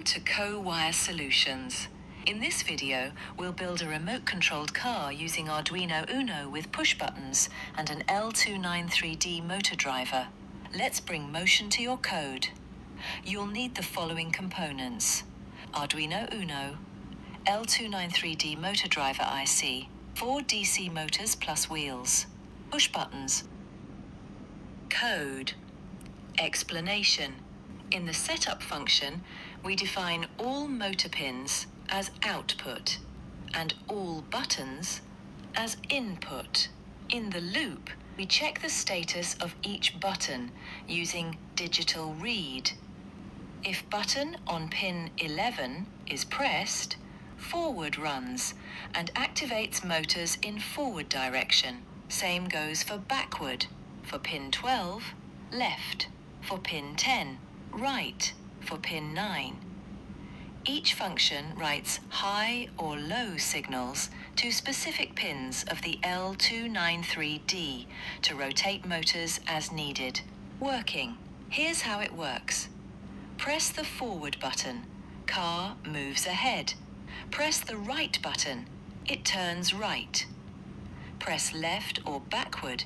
to Co-Wire Solutions. In this video, we'll build a remote-controlled car using Arduino Uno with push buttons and an L293D motor driver. Let's bring motion to your code. You'll need the following components: Arduino Uno, L293D motor driver IC, 4 DC motors plus wheels, push buttons. Code. Explanation. In the setup function, we define all motor pins as output and all buttons as input. In the loop, we check the status of each button using digital read. If button on pin 11 is pressed, forward runs and activates motors in forward direction. Same goes for backward. For pin 12, left. For pin 10, right. For pin 9. Each function writes high or low signals to specific pins of the L293D to rotate motors as needed. Working. Here's how it works. Press the forward button. Car moves ahead. Press the right button. It turns right. Press left or backward.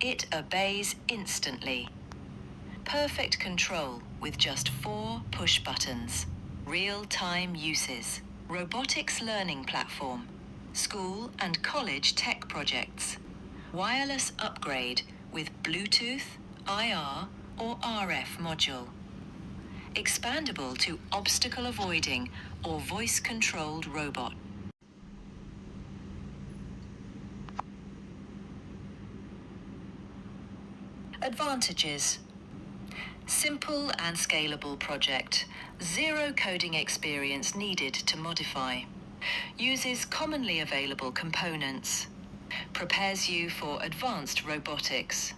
It obeys instantly. Perfect control with just 4 push buttons. Real-time uses. Robotics learning platform. School and college tech projects. Wireless upgrade with Bluetooth, IR or RF module. Expandable to obstacle avoiding or voice-controlled robot. Advantages. Simple and scalable project. 0 coding experience needed to modify. Uses commonly available components. Prepares you for advanced robotics.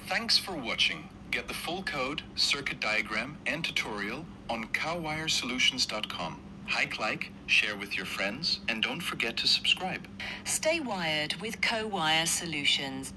Thanks for watching. Get the full code, circuit diagram and tutorial on cowwiresolutions.com. Like, share with your friends, and don't forget to subscribe. Stay wired with Co-Wire Solutions.